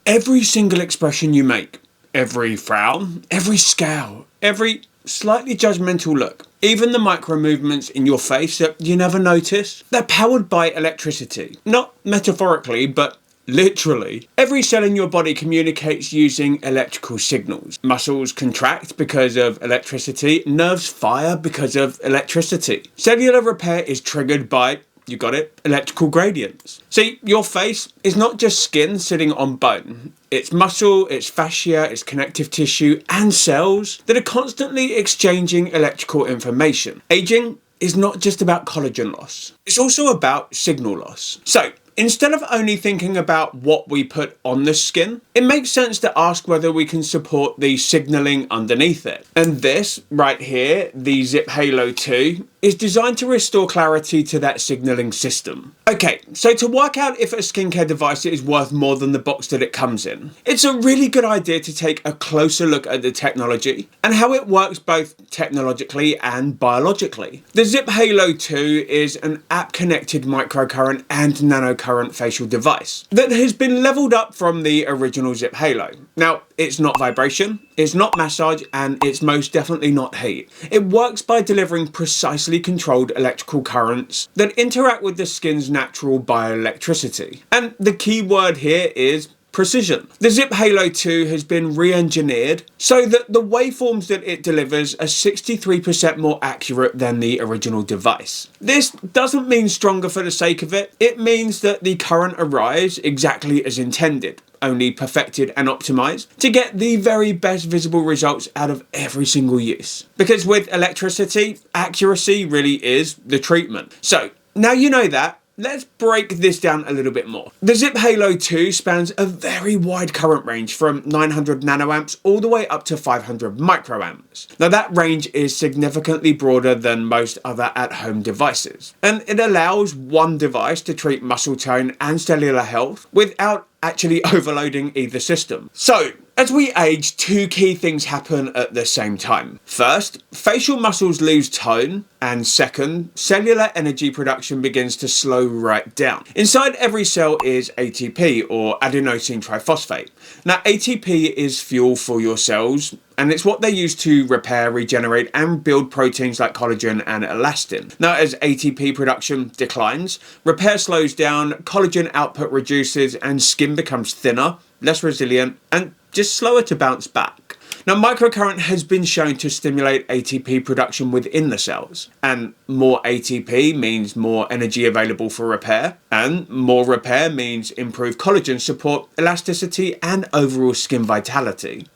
every single expression you make, every frown, every scowl, every slightly judgmental look, even the micro movements in your face that you never notice, they're powered by electricity. Not metaphorically, but literally. Every cell in your body communicates using electrical signals. Muscles contract because of electricity, nerves fire because of electricity. Cellular repair is triggered by, you got it, electrical gradients. See, your face is not just skin sitting on bone. It's muscle, it's fascia, it's connective tissue, and cells that are constantly exchanging electrical information. Aging is not just about collagen loss. It's also about signal loss. So, instead of only thinking about what we put on the skin, it makes sense to ask whether we can support the signaling underneath it. And this right here, the ZIIP Halo 2, is designed to restore clarity to that signaling system. Okay, so to work out if a skincare device is worth more than the box that it comes in, it's a really good idea to take a closer look at the technology and how it works both technologically and biologically. The ZIIP Halo 2 is an app-connected microcurrent and nanocurrent facial device that has been leveled up from the original ZIIP Halo. Now, it's not vibration, it's not massage, and it's most definitely not heat. It works by delivering precisely controlled electrical currents that interact with the skin's natural bioelectricity. And the key word here is precision. The ZIIP Halo 2 has been re-engineered so that the waveforms that it delivers are 63% more accurate than the original device. This doesn't mean stronger for the sake of it, it means that the current arrives exactly as intended, only perfected and optimized to get the very best visible results out of every single use. Because with electricity, accuracy really is the treatment. So now you know that, let's break this down a little bit more. The ZIIP Halo 2 spans a very wide current range from 900 nanoamps all the way up to 500 microamps. Now that range is significantly broader than most other at-home devices, and it allows one device to treat muscle tone and cellular health without actually overloading either system. So, as we age, two key things happen at the same time. First, facial muscles lose tone, and second, cellular energy production begins to slow right down. Inside every cell is ATP, or adenosine triphosphate. Now, ATP is fuel for your cells, and it's what they use to repair, regenerate, and build proteins like collagen and elastin. Now, as ATP production declines, repair slows down, collagen output reduces, and skin becomes thinner, less resilient, and just slower to bounce back. Now, microcurrent has been shown to stimulate ATP production within the cells, and more ATP means more energy available for repair, and more repair means improved collagen support, elasticity, and overall skin vitality.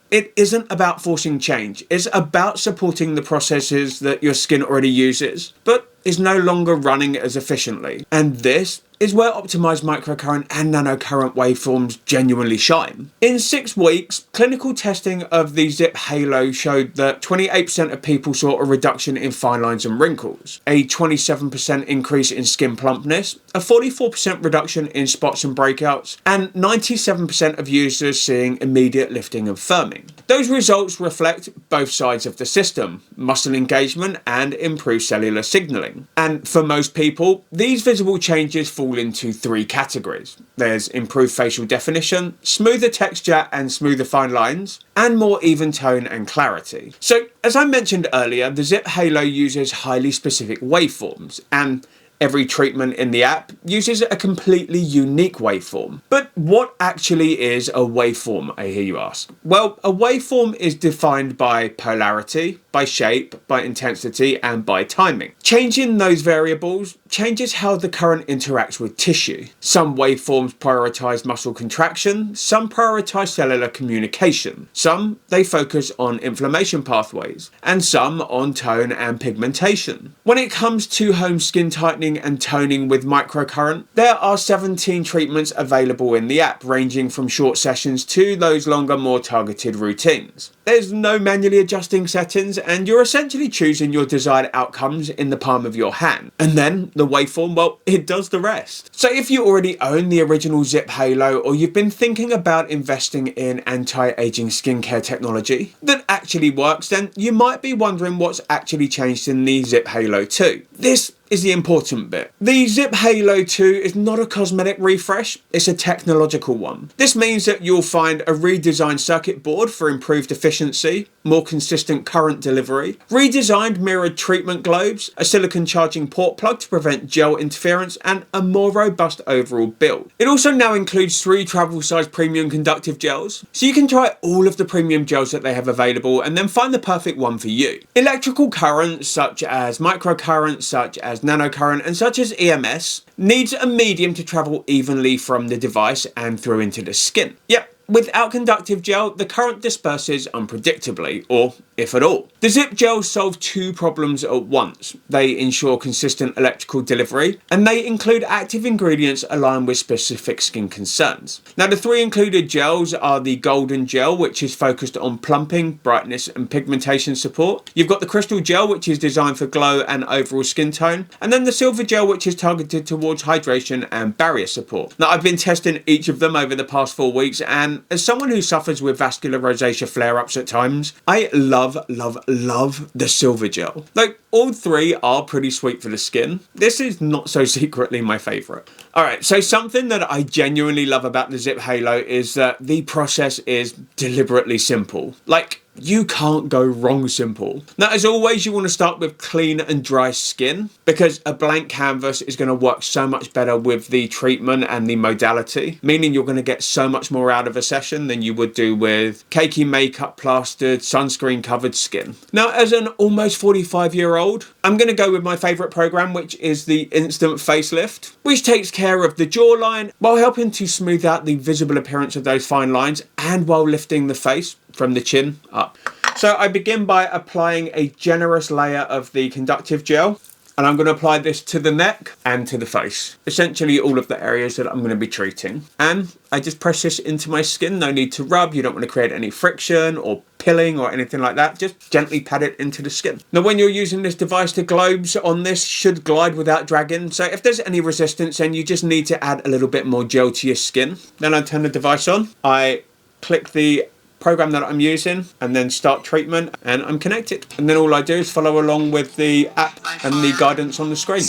It isn't about forcing change, it's about supporting the processes that your skin already uses, but is no longer running as efficiently. And this is where optimized microcurrent and nanocurrent waveforms genuinely shine. In 6 weeks, clinical testing of the ZIIP Halo showed that 28% of people saw a reduction in fine lines and wrinkles, a 27% increase in skin plumpness, a 44% reduction in spots and breakouts, and 97% of users seeing immediate lifting and firming. Those results reflect both sides of the system, muscle engagement and improved cellular signaling. And for most people, these visible changes fall into 3 categories. There's improved facial definition, smoother texture and smoother fine lines, and more even tone and clarity. So, as I mentioned earlier, the ZIIP Halo uses highly specific waveforms, and every treatment in the app uses a completely unique waveform. But what actually is a waveform, I hear you ask? Well, a waveform is defined by polarity, by shape, by intensity, and by timing. Changing those variables changes how the current interacts with tissue. Some waveforms prioritize muscle contraction, some prioritize cellular communication, some they focus on inflammation pathways, and some on tone and pigmentation. When it comes to home skin tightening and toning with microcurrent, there are 17 treatments available in the app, ranging from short sessions to those longer, more targeted routines. There's no manually adjusting settings, and you're essentially choosing your desired outcomes in the palm of your hand. And then the waveform, well, it does the rest. So if you already own the original ZIIP Halo, or you've been thinking about investing in anti-aging skincare technology that actually works, then you might be wondering what's actually changed in the ZIIP Halo 2. This is the important bit. The ZIIP Halo 2 is not a cosmetic refresh, it's a technological one. This means that you'll find a redesigned circuit board for improved efficiency, more consistent current delivery, redesigned mirrored treatment globes, a silicon charging port plug to prevent gel interference, and a more robust overall build. It also now includes 3 travel size premium conductive gels, so you can try all of the premium gels that they have available and then find the perfect one for you. Electrical currents such as microcurrent, such as nanocurrent, and such as EMS needs a medium to travel evenly from the device and through into the skin. Yep. Without conductive gel, the current disperses unpredictably, or if at all. The ZIIP gels solve 2 problems at once. They ensure consistent electrical delivery, and they include active ingredients aligned with specific skin concerns. Now, the 3 included gels are the golden gel, which is focused on plumping, brightness, and pigmentation support. You've got the crystal gel, which is designed for glow and overall skin tone, and then the silver gel, which is targeted towards hydration and barrier support. Now, I've been testing each of them over the past 4 weeks, and as someone who suffers with vascular rosacea flare-ups at times, I love the silver gel. Like, all 3 are pretty sweet for the skin. This is not so secretly my favourite. Alright, so something that I genuinely love about the ZIIP Halo is that the process is deliberately simple. Like, you can't go wrong simple. Now, as always, you want to start with clean and dry skin because a blank canvas is going to work so much better with the treatment and the modality, meaning you're going to get so much more out of a session than you would do with cakey makeup plastered, sunscreen covered skin. Now, as an almost 45-year-old, I'm going to go with my favourite program, which is the Instant Facelift, which takes care of the jawline while helping to smooth out the visible appearance of those fine lines and while lifting the face from the chin up. So I begin by applying a generous layer of the conductive gel, and I'm going to apply this to the neck and to the face. Essentially all of the areas that I'm going to be treating. And I just press this into my skin. No need to rub. You don't want to create any friction or pilling or anything like that. Just gently pat it into the skin. Now, when you're using this device, the globes on this should glide without dragging. So if there's any resistance, then you just need to add a little bit more gel to your skin. Then I turn the device on. I click the program that I'm using and then start treatment, and I'm connected. And then all I do is follow along with the app and the guidance on the screen.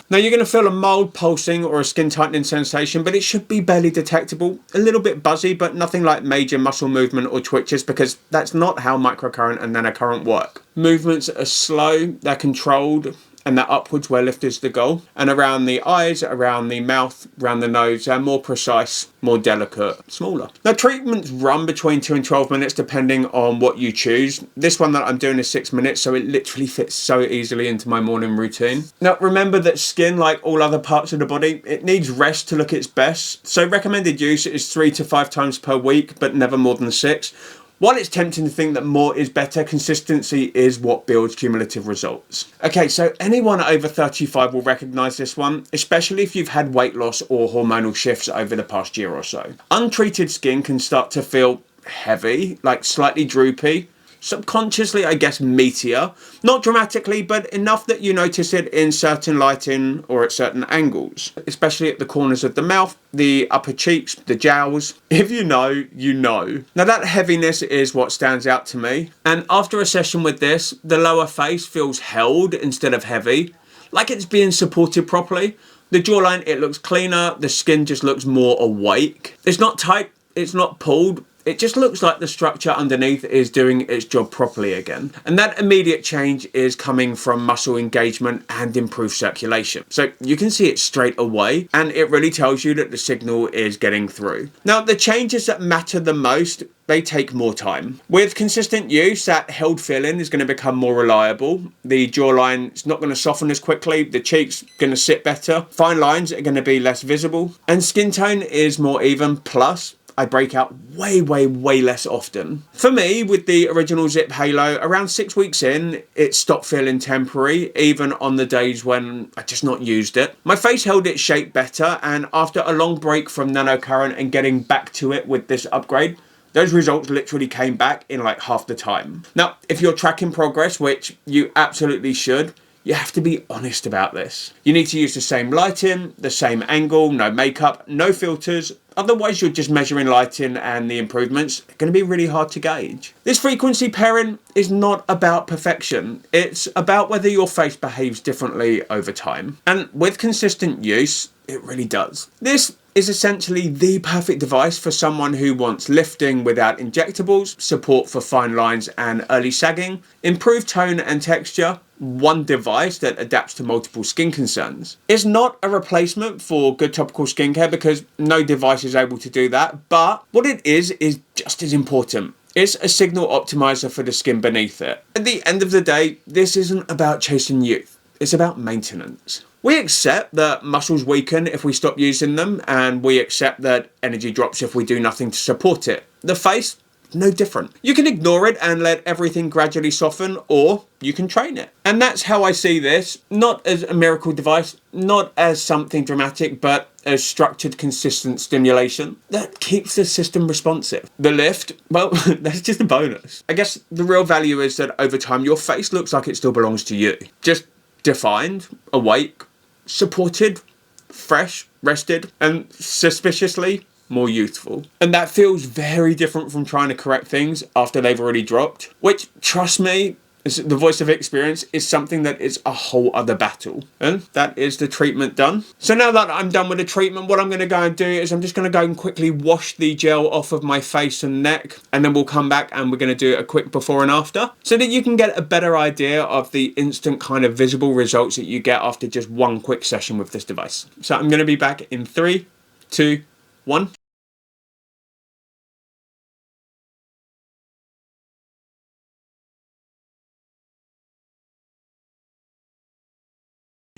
Now, you're going to feel a mild pulsing or a skin tightening sensation, but it should be barely detectable. A little bit buzzy, but nothing like major muscle movement or twitches, because that's not how microcurrent and nanocurrent work. Movements are slow, they're controlled, and that upwards where lift is the goal. And around the eyes, around the mouth, around the nose, they're more precise, more delicate, smaller. Now, treatments run between 2 and 12 minutes depending on what you choose. This one that I'm doing is 6 minutes, so it literally fits so easily into my morning routine. Now, remember that skin, like all other parts of the body, it needs rest to look its best. So recommended use is 3 to 5 times per week, but never more than 6. While it's tempting to think that more is better, consistency is what builds cumulative results. Okay, so anyone over 35 will recognise this one, especially if you've had weight loss or hormonal shifts over the past year or so. Untreated skin can start to feel heavy, like slightly droopy, subconsciously, I guess, meatier. Not dramatically, but enough that you notice it in certain lighting or at certain angles, especially at the corners of the mouth, the upper cheeks, the jowls. If you know, you know. Now, that heaviness is what stands out to me. And after a session with this, the lower face feels held instead of heavy, like it's being supported properly. The jawline, it looks cleaner. The skin just looks more awake. It's not tight. It's not pulled. It just looks like the structure underneath is doing its job properly again. And that immediate change is coming from muscle engagement and improved circulation. So you can see it straight away, and it really tells you that the signal is getting through. Now, the changes that matter the most, they take more time. With consistent use, that held feeling is going to become more reliable. The jawline is not going to soften as quickly. The cheeks are going to sit better. Fine lines are going to be less visible. And skin tone is more even, plus I break out way less often. For me, with the original ZIIP Halo, around 6 weeks in, it stopped feeling temporary, even on the days when I just not used it. My face held its shape better, and after a long break from Nanocurrent and getting back to it with this upgrade, those results literally came back in like half the time. Now, if you're tracking progress, which you absolutely should, you have to be honest about this. You need to use the same lighting, the same angle, no makeup, no filters. Otherwise, you're just measuring lighting and the improvements are going to be really hard to gauge. This frequency pairing is not about perfection. It's about whether your face behaves differently over time. And with consistent use, it really does. This is essentially the perfect device for someone who wants lifting without injectables, support for fine lines and early sagging, improved tone and texture, one device that adapts to multiple skin concerns. It's not a replacement for good topical skincare because no device is able to do that, but what it is just as important. It's a signal optimizer for the skin beneath it. At the end of the day, this isn't about chasing youth. It's about maintenance. We accept that muscles weaken if we stop using them, and we accept that energy drops if we do nothing to support it. The face, no different. You can ignore it and let everything gradually soften, or you can train it. And that's how I see this, not as a miracle device, not as something dramatic, but as structured, consistent stimulation that keeps the system responsive. The lift, well, that's just a bonus. I guess the real value is that over time, your face looks like it still belongs to you. Just defined, awake, supported, fresh, rested, and suspiciously more youthful. And that feels very different from trying to correct things after they've already dropped, which, trust me, the voice of experience, is something that is a whole other battle. And that is the treatment done. So now that I'm done with the treatment, what I'm going to go and do is I'm just going to go and quickly wash the gel off of my face and neck, and then we'll come back and we're going to do a quick before and after so that you can get a better idea of the instant kind of visible results that you get after just one quick session with this device. So I'm going to be back in 3, 2, 1.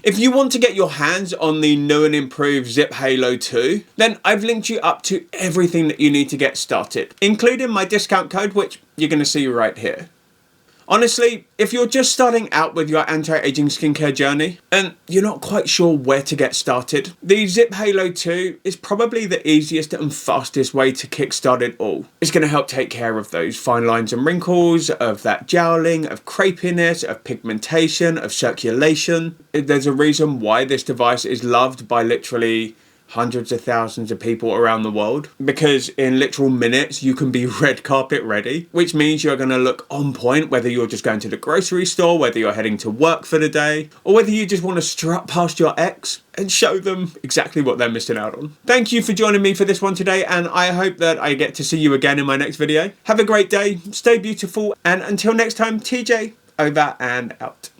If you want to get your hands on the new and improved ZIIP Halo 2, then I've linked you up to everything that you need to get started, including my discount code, which you're going to see right here. Honestly, if you're just starting out with your anti-aging skincare journey and you're not quite sure where to get started, the ZIIP Halo 2 is probably the easiest and fastest way to kickstart it all. It's going to help take care of those fine lines and wrinkles, of that jowling, of crepiness, of pigmentation, of circulation. There's a reason why this device is loved by literally hundreds of thousands of people around the world, because in literal minutes you can be red carpet ready, which means you're going to look on point whether you're just going to the grocery store, whether you're heading to work for the day, or whether you just want to strut past your ex and show them exactly what they're missing out on. Thank you for joining me for this one today, and I hope that I get to see you again in my next video. Have a great day, stay beautiful, and until next time, TJ over and out.